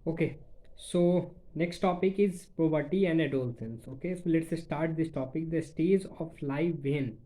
Okay, so next topic is puberty and adolescence. Okay, so let's start this topic. The stage of life when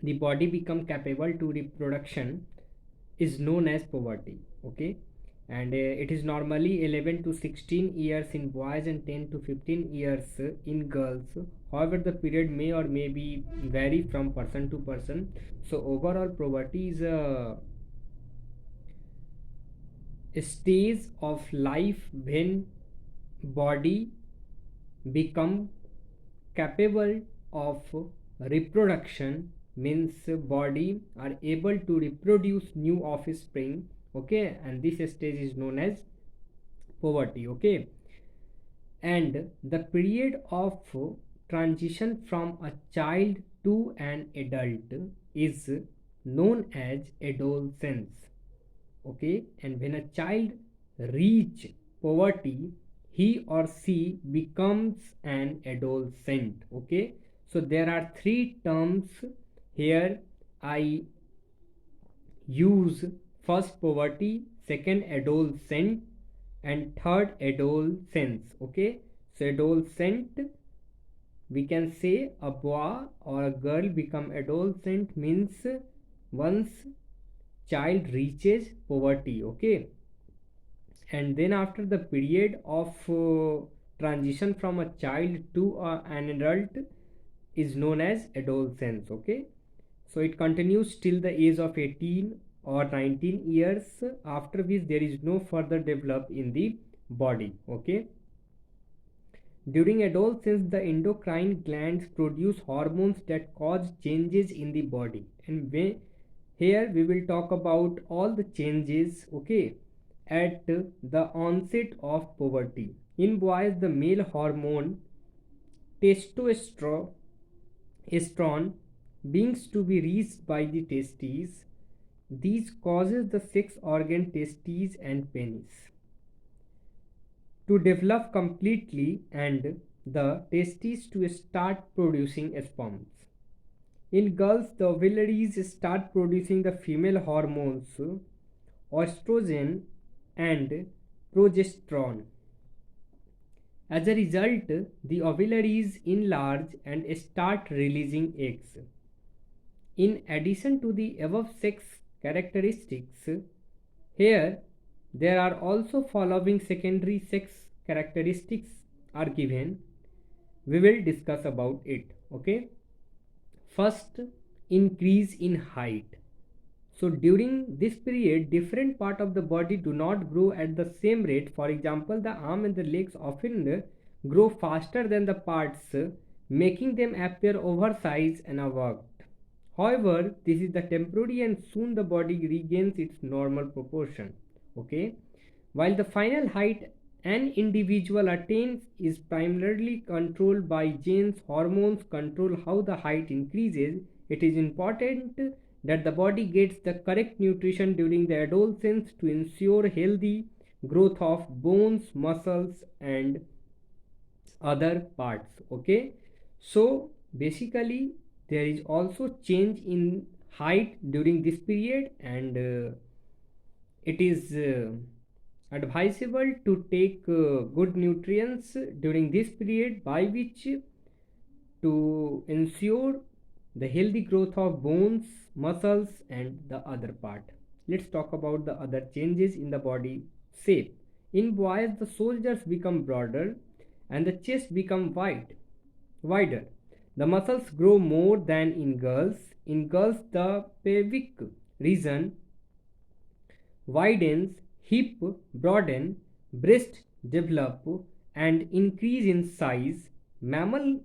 the body become capable to reproduction is known as puberty. Okay, and it is normally 11 to 16 years in boys and 10 to 15 years in girls. However, the period may or may be vary from person to person. So overall, puberty is a stage of life when body become capable of reproduction, means body are able to reproduce new offspring. Okay, and this stage is known as puberty. Okay, and the period of transition from a child to an adult is known as adolescence. Okay, and when a child reach puberty, he or she becomes an adolescent. Okay, so there are three terms here I use: first puberty, second adolescent, and third adolescence. Okay, so adolescent, we can say a boy or a girl become adolescent means once child reaches puberty. Okay, and then after the period of transition from a child to an adult is known as adolescence. Okay, so it continues till the age of 18 or 19 years, after which there is no further develop in the body. Okay, during adolescence the endocrine glands produce hormones that cause changes in the body, and here we will talk about all the changes. Okay, at the onset of puberty. In boys, the male hormone testosterone beings to be reached by the testes. These causes the sex organ testes and penis to develop completely and the testes to start producing sperms. In girls, the ovaries start producing the female hormones estrogen and progesterone. As a result, the ovaries enlarge and start releasing eggs. In addition to the above sex characteristics, here there are also following secondary sex characteristics are given. We will discuss about it. Okay, first, increase in height. So during this period, different part of the body do not grow at the same rate. For example, the arm and the legs often grow faster than the parts, making them appear oversized and avert. However, this is the temporary and soon the body regains its normal proportion. Okay, while the final height an individual attains is primarily controlled by genes. Hormones control how the height increases. It is important that the body gets the correct nutrition during the adolescence to ensure healthy growth of bones, muscles, and other parts. Okay, so basically there is also change in height during this period, and it is advisable to take good nutrients during this period, by which to ensure the healthy growth of bones, muscles, and the other part. Let's talk about the other changes in the body shape. In boys, the shoulders become broader and the chest become wider. The muscles grow more than in girls. In girls, the pelvic region widens, hip broaden, breast develop and increase in size. Mammal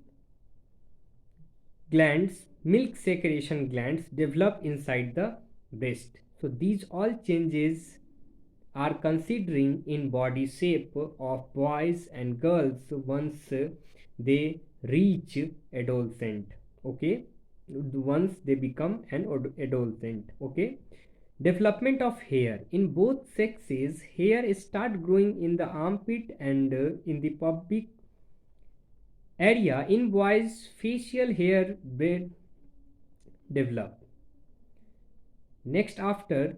glands, milk secretion glands, develop inside the breast. So these all changes are considering in body shape of boys and girls once they reach adolescent. Okay, once they become an adolescent. Okay, development of hair. In both sexes, hair start growing in the armpit and in the pubic area. In boys, facial hair braid develop. Next, after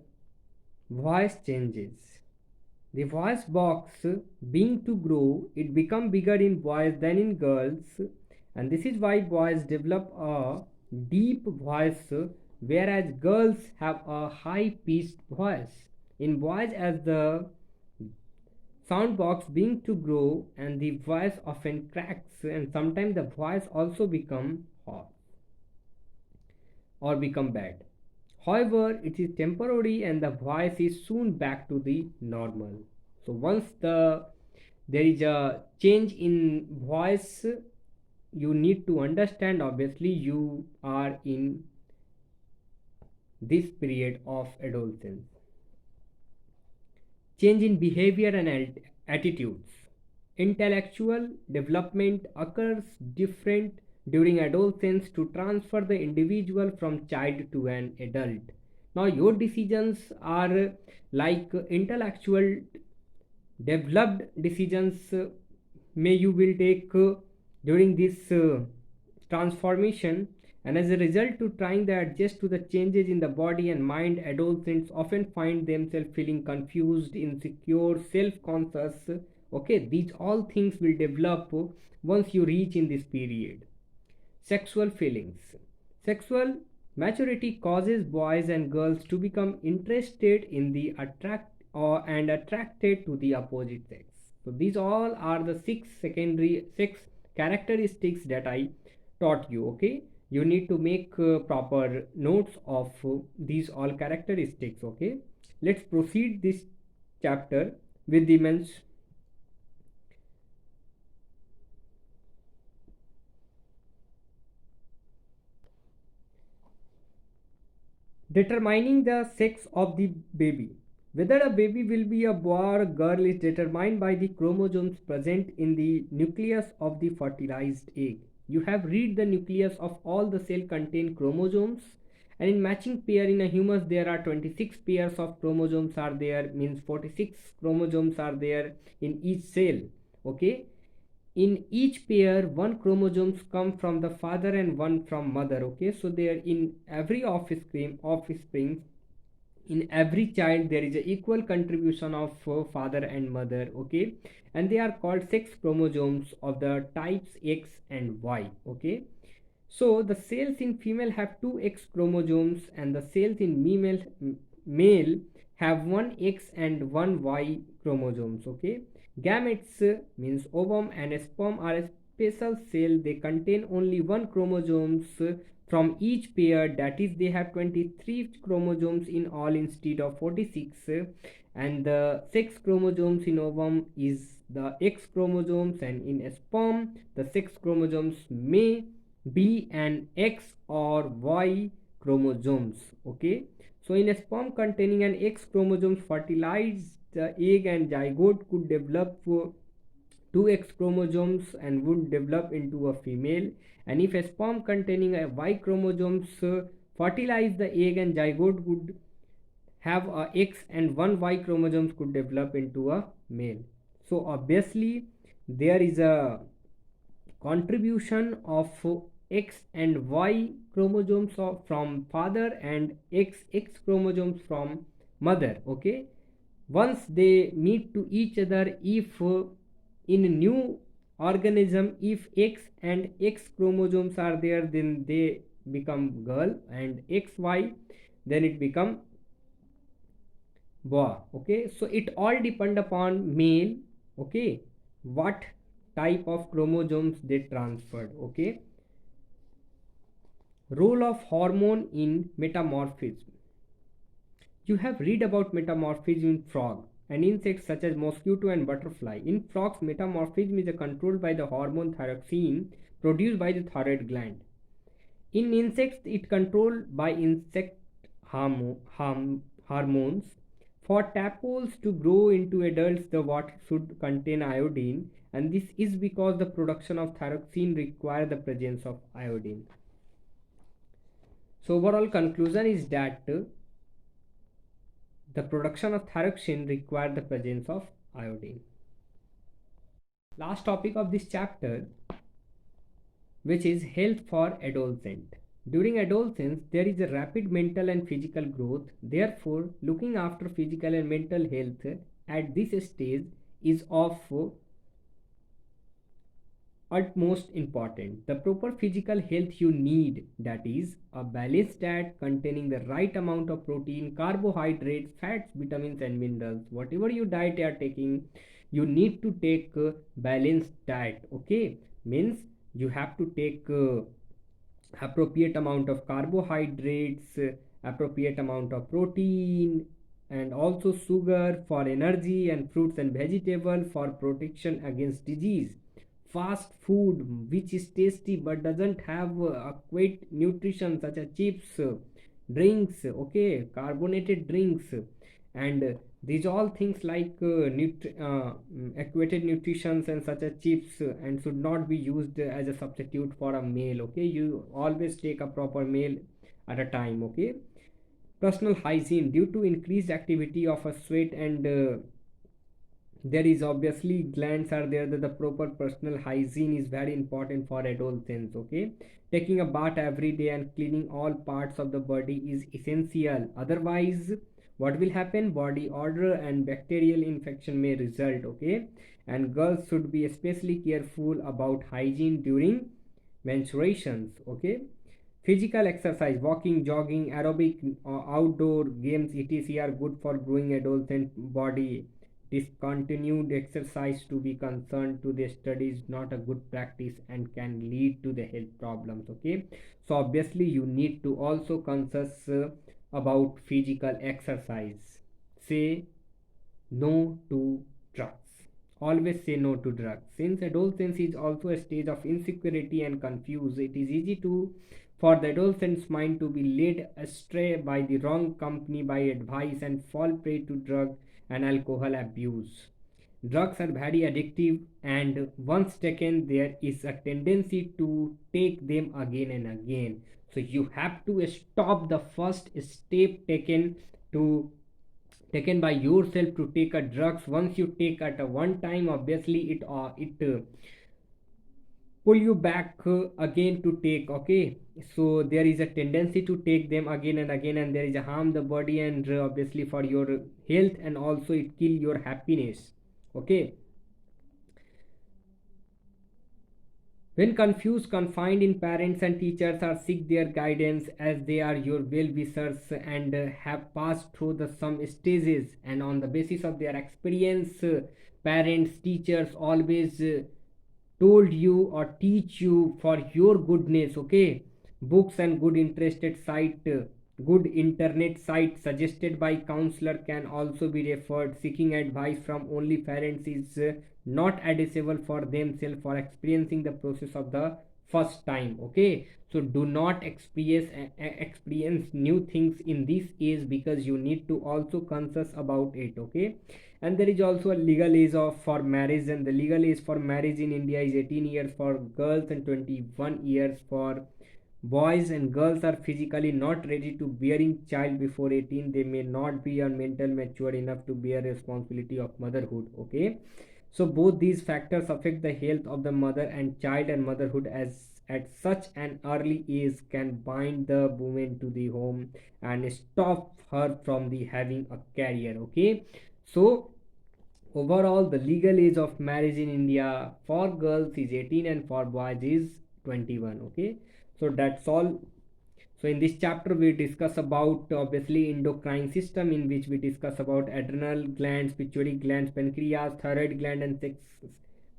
voice changes. The voice box being to grow, it become bigger in boys than in girls, and this is why boys develop a deep voice, whereas girls have a high pitched voice. In boys, as the sound box being to grow, and the voice often cracks, and sometimes the voice also become hoarse or become bad. However, it is temporary and the voice is soon back to the normal. So once there is a change in voice, you need to understand, obviously you are in this period of adolescence. Change in behavior and attitudes. Intellectual development occurs different during adolescence to transfer the individual from child to an adult. Now, your decisions are like intellectual developed decisions may you will take during this transformation, and as a result to trying to adjust to the changes in the body and mind, adolescents often find themselves feeling confused, insecure, self-conscious. Okay, these all things will develop once you reach in this period. Sexual feelings. Sexual maturity causes boys and girls to become interested in the and attracted to the opposite sex. So these all are the six characteristics that I taught you. Okay, you need to make proper notes of these all characteristics. Okay, let's proceed this chapter with the determining the sex of the baby. Whether a baby will be a boy or a girl is determined by the chromosomes present in the nucleus of the fertilized egg. You have read the nucleus of all the cell contain chromosomes, and in matching pair in a humus there are 26 pairs of chromosomes are there, means 46 chromosomes are there in each cell. Okay, in each pair one chromosomes come from the father and one from mother. Okay, so there in every offspring in every child there is a equal contribution of father and mother. Okay, and they are called sex chromosomes of the types X and Y. Okay, so the cells in female have two X chromosomes and the cells in male have one X and one Y chromosomes. Okay, gametes means ovum and sperm are a special cell. They contain only one chromosomes from each pair, that is they have 23 chromosomes in all instead of 46, and the sex chromosomes in ovum is the X chromosomes, and in sperm the sex chromosomes may be an X or Y chromosomes. Okay, so in a sperm containing an X chromosomes fertilized the egg and zygote could develop two X chromosomes and would develop into a female, and if a sperm containing a Y chromosomes fertilize the egg and zygote would have a X and one Y chromosomes could develop into a male. So obviously there is a contribution of X and Y chromosomes from father and XX chromosomes from mother. Okay, once they meet to each other, if in a new organism if X and X chromosomes are there, then they become girl, and XY then it become boy. Okay, so it all depend upon male. Okay, what type of chromosomes they transferred. Okay, role of hormone in metamorphism. You have read about metamorphism in frog and insects such as mosquito and butterfly. In frogs, metamorphism is controlled by the hormone thyroxine produced by the thyroid gland. In insects, it controlled by insect hormones. For tadpoles to grow into adults, the water should contain iodine, and this is because the production of thyroxine requires the presence of iodine. So overall conclusion is that the production of thyroxine requires the presence of iodine. Last topic of this chapter, which is health for adolescent. During adolescence, there is a rapid mental and physical growth. Therefore, looking after physical and mental health at this stage is of utmost important. The proper physical health you need, that is a balanced diet containing the right amount of protein, carbohydrates, fats, vitamins and minerals. Whatever you diet you are taking, you need to take balanced diet. Okay, means you have to take appropriate amount of carbohydrates, appropriate amount of protein, and also sugar for energy, and fruits and vegetable for protection against disease. Fast food which is tasty but doesn't have adequate nutrition, such as chips, drinks, okay, carbonated drinks, and these all things like equated nutritions and such as chips, and should not be used as a substitute for a meal. Okay, you always take a proper meal at a time. Okay, personal hygiene, due to increased activity of a sweat, and there is obviously glands are there, that the proper personal hygiene is very important for adolescents. Okay, taking a bath every day and cleaning all parts of the body is essential, otherwise what will happen, body odor and bacterial infection may result. Okay, and girls should be especially careful about hygiene during menstruations. Okay, physical exercise, walking, jogging, aerobic, outdoor games etc are good for growing adolescent body. Discontinued exercise to be concerned to the study is not a good practice and can lead to the health problems. Okay, so obviously you need to also conscious about physical exercise. Say no to drugs. Always say no to drugs. Since adolescence is also a stage of insecurity and confuse, it is easy to for the adolescent's mind to be led astray by the wrong company, by advice, and fall prey to drug and alcohol abuse. Drugs are very addictive, and once taken, there is a tendency to take them again and again. So you have to stop the first step taken by yourself to take a drugs. Once you take at a one time, obviously it pull you back again to take. Okay, so there is a tendency to take them again and again, and there is a harm the body, and obviously for your health, and also it kill your happiness. Okay, when confused, confined in, parents and teachers are seek their guidance, as they are your well-wishers and have passed through the some stages, and on the basis of their experience, parents, teachers always told you or teach you for your goodness. Okay, books and good internet site suggested by counselor can also be referred. Seeking advice from only parents is not advisable for themselves for experiencing the process of the first time. Okay, so do not experience new things in this age, because you need to also conscious about it. Okay, and there is also a legal age of for marriage, and the legal age for marriage in India is 18 years for girls and 21 years for boys. And girls are physically not ready to bearing child before 18. They may not be a mental mature enough to bear responsibility of motherhood. Okay, so both these factors affect the health of the mother and child, and motherhood as at such an early age can bind the woman to the home and stop her from the having a career. Okay, so overall the legal age of marriage in India for girls is 18 and for boys is 21. Okay, so that's all. So in this chapter we discuss about obviously endocrine system, in which we discuss about adrenal glands, pituitary glands, pancreas, thyroid gland and sex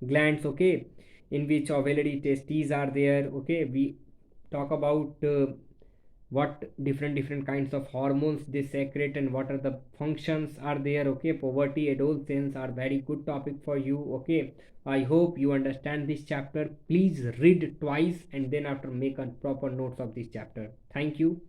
glands. Okay, in which ovulatory testes are there. Okay, we talk about what different kinds of hormones they secrete and what are the functions are there. Okay, puberty, adolescence are very good topic for you. Okay, I hope you understand this chapter. Please read twice and then after make a proper notes of this chapter. Thank you.